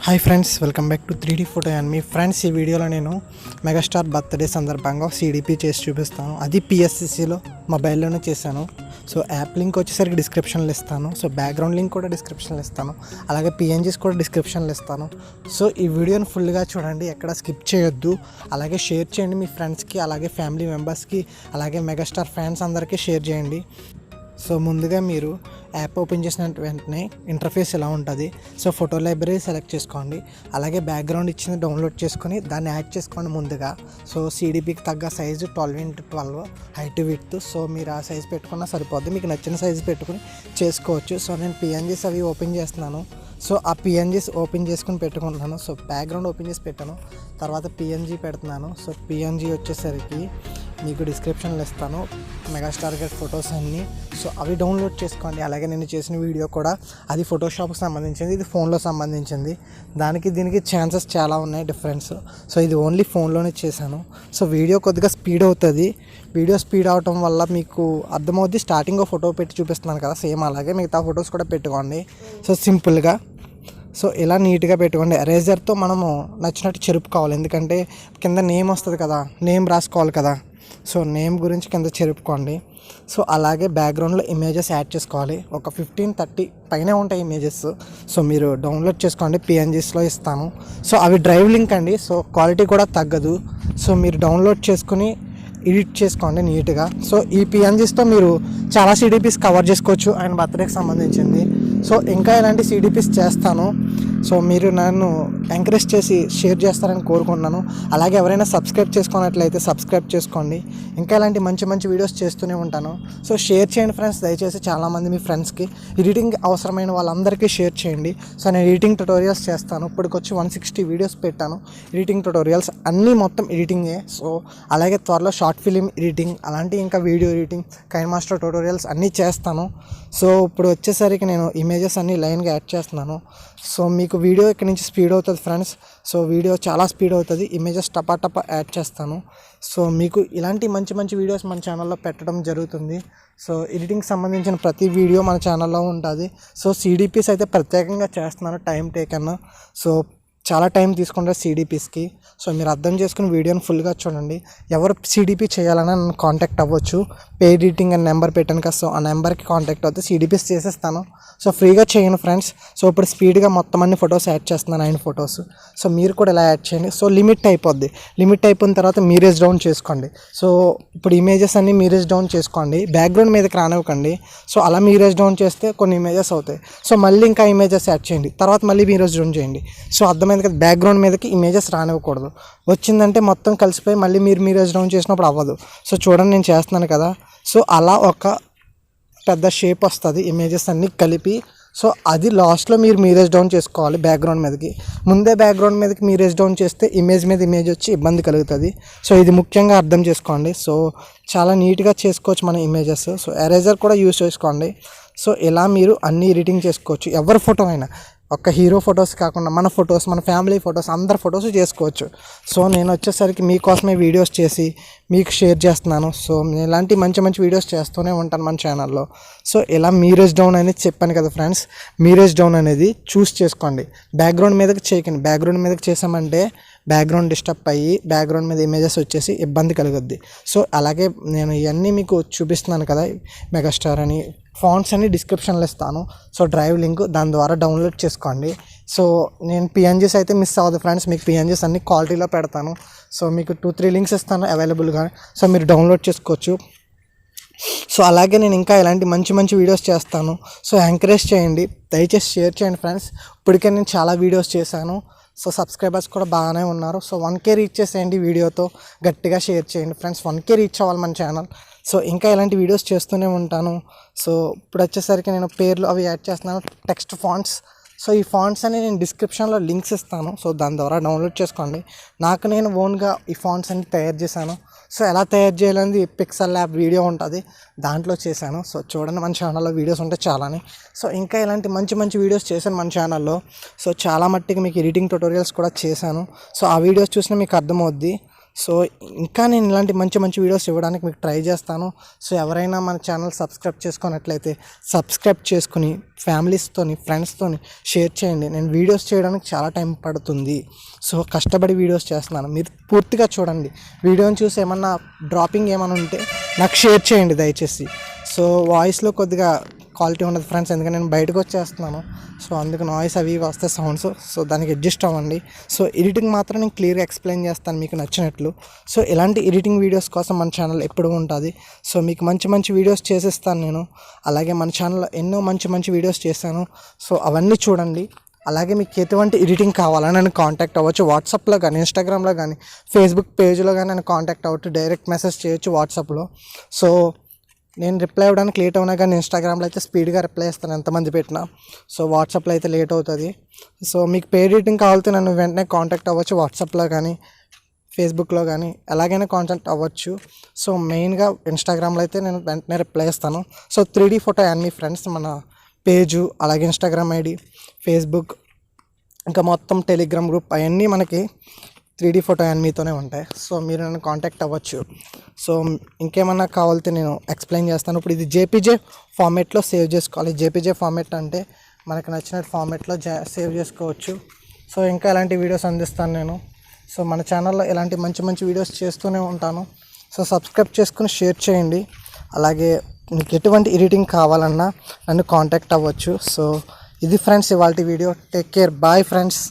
Hi friends, welcome back to 3D photo and me friends. ఈ వీడియోలో నేను megastar birthday సందర్భంగా CDP చేసి చూపిస్తాను. అది PSCలో మొబైల్లోనే చేశాను. సో యాప్ లింక్ వచ్చేసరికి డిస్క్రిప్షన్లో ఇస్తాను. సో బ్యాక్గ్రౌండ్ లింక్ కూడా డిస్క్రిప్షన్లో ఇస్తాను. అలాగే PNGs కూడా డిస్క్రిప్షన్లో ఇస్తాను. సో ఈ వీడియోని ఫుల్గా చూడండి, ఎక్కడ స్కిప్ చేయొద్దు. అలాగే షేర్ చేయండి మీ ఫ్రెండ్స్కి, అలాగే ఫ్యామిలీ మెంబర్స్కి, అలాగే మెగాస్టార్ ఫ్యాన్స్ అందరికీ షేర్ చేయండి. సో ముందుగా మీరు యాప్ ఓపెన్ చేసిన వెంటనే ఇంటర్ఫేస్ ఎలా ఉంటుంది. సో ఫోటో లైబ్రరీ సెలెక్ట్ చేసుకోండి. అలాగే బ్యాక్గ్రౌండ్ ఇచ్చింది డౌన్లోడ్ చేసుకొని దాన్ని యాడ్ చేసుకోండి ముందుగా. సో CDPకి తగ్గ size 12x12 height width. So మీరు ఆ సైజు పెట్టుకున్నా సరిపోద్ది, మీకు నచ్చిన సైజు పెట్టుకుని చేసుకోవచ్చు. సో నేను PNGs అవి ఓపెన్ చేస్తున్నాను. సో ఆ PNGs ఓపెన్ చేసుకుని పెట్టుకుంటున్నాను. సో బ్యాక్గ్రౌండ్ ఓపెన్ చేసి పెట్టాను, తర్వాత PNG పెడుతున్నాను. సో PNG వచ్చేసరికి మీకు డిస్క్రిప్షన్లో ఇస్తాను మెగాస్టార్ గారి ఫొటోస్ అన్నీ. సో అవి డౌన్లోడ్ చేసుకోండి. అలాగే నేను చేసిన వీడియో కూడా అది ఫోటోషాప్కి సంబంధించింది, ఇది ఫోన్లో సంబంధించింది. దానికి దీనికి ఛాన్సెస్ చాలా ఉన్నాయి డిఫరెన్స్. సో ఇది ఓన్లీ ఫోన్లోనే చేశాను. సో వీడియో కొద్దిగా స్పీడ్ అవుతుంది. వీడియో స్పీడ్ అవటం వల్ల మీకు అర్థమవుద్ది. స్టార్టింగ్ ఫోటో పెట్టి చూపిస్తున్నాను కదా, సేమ్ అలాగే మిగతా ఫొటోస్ కూడా పెట్టుకోండి. సో సింపుల్గా సో ఇలా నీట్గా పెట్టుకోండి. ఎరేజర్తో మనము నచ్చినట్టు చెరుపుకోవాలి, ఎందుకంటే కింద నేమ్ వస్తుంది కదా, నేమ్ రాసుకోవాలి కదా. సో నేమ్ గురించి కింద చెరుపుకోండి. సో అలాగే బ్యాక్గ్రౌండ్లో ఇమేజెస్ యాడ్ చేసుకోవాలి. ఒక 15-30 పైనే ఉంటాయి ఇమేజెస్. సో మీరు డౌన్లోడ్ చేసుకోండి, PNGస్లో ఇస్తాను. సో అవి డ్రైవ్ లింక్ అండి, సో క్వాలిటీ కూడా తగ్గదు. సో మీరు డౌన్లోడ్ చేసుకుని ఎడిట్ చేసుకోండి నీట్గా. సో ఈ PNGస్తో మీరు చాలా CDPs కవర్ చేసుకోవచ్చు ఆయన బర్త్డేకి సంబంధించింది. సో ఇంకా ఇలాంటి CDPs చేస్తాను. సో మీరు నన్ను ఎంకరేజ్ చేసి షేర్ చేస్తారని కోరుకుంటున్నాను. అలాగే ఎవరైనా సబ్స్క్రైబ్ చేసుకున్నట్లయితే సబ్స్క్రైబ్ చేసుకోండి. ఇంకా ఇలాంటి మంచి మంచి వీడియోస్ చేస్తూనే ఉంటాను. సో షేర్ చేయండి ఫ్రెండ్స్, దయచేసి చాలామంది మీ ఫ్రెండ్స్కి ఎడిటింగ్ అవసరమైన వాళ్ళందరికీ షేర్ చేయండి. సో నేను ఎడిటింగ్ ట్యుటోరియల్స్ చేస్తాను. ఇప్పటికొచ్చి 160 వీడియోస్ పెట్టాను ఎడిటింగ్ ట్యుటోరియల్స్, అన్నీ మొత్తం ఎడిటింగే. సో అలాగే త్వరలో షార్ట్ ఫిలిం ఎడిటింగ్, అలాంటి ఇంకా వీడియో ఎడిటింగ్, కైన్మాస్టర్ ట్యుటోరియల్స్ అన్నీ చేస్తాను. సో ఇప్పుడు వచ్చేసరికి నేను ఇమేజెస్ అన్నీ లైన్గా యాడ్ చేస్తున్నాను. సో మీకు వీడియో ఇక్కడ నుంచి స్పీడ్ అవుతుంది ఫ్రెండ్స్. సో వీడియో చాలా స్పీడ్ అవుతుంది, ఇమేజెస్ టపా యాడ్ చేస్తాను. సో మీకు ఇలాంటి మంచి మంచి వీడియోస్ మన ఛానల్లో పెట్టడం జరుగుతుంది. సో ఎడిటింగ్కి సంబంధించిన ప్రతి వీడియో మన ఛానల్లో ఉంటుంది. సో CDPs అయితే ప్రత్యేకంగా చేస్తున్నాను, టైం టేకన్. సో చాలా టైం తీసుకుంటారు CDPస్కి. సో మీరు అర్థం చేసుకుని వీడియోని ఫుల్గా చూడండి. ఎవరు CDP చేయాలన్నా నన్ను కాంటాక్ట్ అవ్వచ్చు. పే ఎడిటింగ్ అని నెంబర్ పెట్టాను కదా, సో ఆ నెంబర్కి కాంటాక్ట్ అవుతే CDPs చేసేస్తాను. సో ఫ్రీగా చేయను ఫ్రెండ్స్. సో ఇప్పుడు స్పీడ్గా మొత్తం అన్ని ఫొటోస్ యాడ్ చేస్తున్నాను, 9 ఫొటోస్. సో మీరు కూడా ఇలా యాడ్ చేయండి. సో లిమిట్ అయిపోద్ది. లిమిట్ అయిపోయిన తర్వాత మీరేజ్ డౌన్ చేసుకోండి. సో ఇప్పుడు ఇమేజెస్ అన్నీ మీరేజ్ డౌన్ చేసుకోండి, బ్యాక్గ్రౌండ్ మీదకి రానివ్వకండి. సో అలా మీరేజ్ డౌన్ చేస్తే కొన్ని ఇమేజెస్ అవుతాయి. సో మళ్ళీ ఇంకా ఇమేజెస్ యాడ్ చేయండి, తర్వాత మళ్ళీ మీరేజ్ డౌన్ చేయండి. సో అర్థమైంది కదా, బ్యాక్గ్రౌండ్ మీదకి ఇమేజెస్ రానివ్వకూడదు. వచ్చిందంటే మొత్తం కలిసిపోయి మళ్ళీ మీరు మీరేజ్ డౌన్ చేసినప్పుడు అవ్వదు. సో చూడండి నేను చేస్తున్నాను కదా. సో అలా ఒక పెద్ద షేప్ వస్తుంది ఇమేజెస్ అన్నీ కలిపి. సో అది లాస్ట్లో మీరు మీరేజ్ డౌన్ చేసుకోవాలి బ్యాక్గ్రౌండ్ మీదకి. ముందే బ్యాక్గ్రౌండ్ మీదకి మీరేజ్ డౌన్ చేస్తే ఇమేజ్ మీద ఇమేజ్ వచ్చి ఇబ్బంది కలుగుతుంది. సో ఇది ముఖ్యంగా అర్థం చేసుకోండి. సో చాలా నీట్గా చేసుకోవచ్చు మన ఇమేజెస్. సో ఎరేజర్ కూడా యూజ్ చేసుకోండి. సో ఇలా మీరు అన్నీ ఎడిటింగ్ చేసుకోవచ్చు. ఎవరి ఫోటో అయినా, ఒక్క హీరో ఫొటోస్ కాకుండా మన ఫొటోస్, మన ఫ్యామిలీ ఫొటోస్, అందరి ఫొటోస్ చేసుకోవచ్చు. సో నేను వచ్చేసరికి మీకోసమే వీడియోస్ చేసి మీకు షేర్ చేస్తున్నాను. సో నేను ఇలాంటి మంచి మంచి వీడియోస్ చేస్తూనే ఉంటాను మన ఛానల్లో. సో ఇలా మీరేజ్ డౌన్ అనేది చెప్పాను కదా ఫ్రెండ్స్, మీరేజ్ డౌన్ అనేది చూస్ చేసుకోండి. బ్యాక్గ్రౌండ్ మీదకి చేయకండి. బ్యాక్గ్రౌండ్ మీదకి చేసామంటే బ్యాక్గ్రౌండ్ డిస్టర్బ్ అయ్యి బ్యాక్గ్రౌండ్ మీద ఇమేజెస్ వచ్చేసి ఇబ్బంది కలుగుద్ది. సో అలాగే నేను ఇవన్నీ మీకు చూపిస్తున్నాను కదా, మెగాస్టార్ అని ఫాంట్స్ అన్ని డిస్క్రిప్షన్లో ఇస్తాను. సో డ్రైవ్ లింక్, దాని ద్వారా డౌన్లోడ్ చేసుకోండి. సో నేను PNGs అయితే మిస్ అవ్వదు ఫ్రెండ్స్, మీకు PNGs అన్ని క్వాలిటీలో పెడతాను. సో మీకు 2-3 లింక్స్ ఇస్తాను అవైలబుల్గా. సో మీరు డౌన్లోడ్ చేసుకోవచ్చు. సో అలాగే నేను ఇంకా ఇలాంటి మంచి మంచి వీడియోస్ చేస్తాను. సో ఎంకరేజ్ చేయండి, దయచేసి షేర్ చేయండి ఫ్రెండ్స్. ఇప్పటికే నేను చాలా వీడియోస్ చేశాను. సో సబ్స్క్రైబర్స్ కూడా బాగానే ఉన్నారు. సో 1K రీచ్ చేసేయండి వీడియోతో, గట్టిగా షేర్ చేయండి ఫ్రెండ్స్. 1K రీచ్ అవ్వాలి మన ఛానల్. సో ఇంకా ఇలాంటి వీడియోస్ చేస్తూనే ఉంటాను. సో ఇప్పుడు వచ్చేసరికి నేను పేర్లు అవి యాడ్ చేస్తున్నాను, టెక్స్ట్ ఫాంట్స్. సో ఈ ఫాంట్స్ అని నేను డిస్క్రిప్షన్లో లింక్స్ ఇస్తాను. సో దాని ద్వారా డౌన్లోడ్ చేసుకోండి. నేను ఓన్గా ఈ ఫాంట్స్ అన్ని తయారు చేశాను. సో ఎలా తయారు చేయాలనేది Pixellab వీడియో ఉంటుంది, దాంట్లో చేశాను. సో చూడండి, మన ఛానల్లో వీడియోస్ ఉంటే చాలానే. సో ఇంకా ఇలాంటి మంచి మంచి వీడియోస్ చేశాను మన ఛానల్లో. సో చాలా మట్టికి మీకు ఎడిటింగ్ ట్యుటోరియల్స్ కూడా చేశాను. సో ఆ వీడియోస్ చూసినా మీకు అర్థమవుద్ది. సో ఇంకా నేను ఇలాంటి మంచి మంచి వీడియోస్ ఇవ్వడానికి మీకు ట్రై చేస్తాను. సో ఎవరైనా మన ఛానల్ సబ్స్క్రైబ్ చేసుకున్నట్లయితే సబ్స్క్రైబ్ చేసుకుని ఫ్యామిలీస్తోని ఫ్రెండ్స్తోని షేర్ చేయండి. నేను వీడియోస్ చేయడానికి చాలా టైం పడుతుంది. సో కష్టపడి వీడియోస్ చేస్తున్నాను, మీరు పూర్తిగా చూడండి. వీడియోని చూసి ఏమన్నా డ్రాపింగ్ ఏమైనా ఉంటే నాకు షేర్ చేయండి దయచేసి. సో వాయిస్లో కొద్దిగా క్వాలిటీ ఉండదు ఫ్రెండ్స్, ఎందుకంటే నేను బయటకు వచ్చేస్తున్నాను. సో అందుకు నాయిస్ అవి వస్తే సౌండ్స్, సో దానికి అడ్జస్ట్ అవ్వండి. సో ఎడిటింగ్ మాత్రం నేను క్లియర్గా ఎక్స్ప్లెయిన్ చేస్తాను మీకు నచ్చినట్లు. సో ఇలాంటి ఎడిటింగ్ వీడియోస్ కోసం మన ఛానల్ ఎప్పుడూ ఉంటుంది. సో మీకు మంచి మంచి వీడియోస్ చేసేస్తాను నేను. అలాగే మన ఛానల్లో ఎన్నో మంచి మంచి వీడియోస్ చేశాను. సో అవన్నీ చూడండి. అలాగే మీకు ఎటువంటి ఎడిటింగ్ కావాలని నన్ను కాంటాక్ట్ అవ్వచ్చు. వాట్సాప్లో కానీ, ఇన్స్టాగ్రామ్లో కానీ, ఫేస్బుక్ పేజ్లో కానీ నన్ను కాంటాక్ట్ అవ్వచ్చు. డైరెక్ట్ మెసేజ్ చేయొచ్చు వాట్సాప్లో. సో నేను రిప్లై అవ్వడానికి లేట్ అవునా కానీ ఇన్స్టాగ్రామ్లో అయితే స్పీడ్గా రిప్లై ఇస్తాను ఎంతమంది పెట్టినా. సో వాట్సాప్లో అయితే లేట్ అవుతుంది. సో మీకు పేడ్ ఎడిటింగ్ కావాలంటే నన్ను వెంటనే కాంటాక్ట్ అవ్వచ్చు. వాట్సాప్లో కానీ, ఫేస్బుక్లో కానీ ఎలాగైనా కాంటాక్ట్ అవ్వచ్చు. సో మెయిన్గా ఇన్స్టాగ్రామ్లో అయితే నేను వెంటనే రిప్లై ఇస్తాను. So 3D photo and me friends మన పేజు, అలాగే ఇన్స్టాగ్రామ్ ఐడి, ఫేస్బుక్, ఇంకా మొత్తం టెలిగ్రామ్ గ్రూప్ అవన్నీ మనకి 3D ఫోటో అండ్ మీతోనే ఉంటాయి. సో మీరు నన్ను కాంటాక్ట్ అవ్వచ్చు. సో ఇంకేమన్నా కావాలితే నేను ఎక్స్ప్లెయిన్ చేస్తాను. ఇప్పుడు ఇది జేపీజే ఫార్మేట్లో సేవ్ చేసుకోవాలి. జేపీజే ఫార్మేట్ అంటే మనకు నచ్చిన ఫార్మేట్లో సేవ్ చేసుకోవచ్చు. సో ఇంకా ఎలాంటి వీడియోస్ అందిస్తాను నేను. సో మన ఛానల్లో ఇలాంటి మంచి మంచి వీడియోస్ చేస్తూనే ఉంటాను. సో సబ్స్క్రైబ్ చేసుకుని షేర్ చేయండి. అలాగే మీకు ఎటువంటి ఎడిటింగ్ కావాలన్నా నన్ను కాంటాక్ట్ అవ్వచ్చు. సో ఇది ఫ్రెండ్స్ ఇవాళ వీడియో. Take care, bye friends.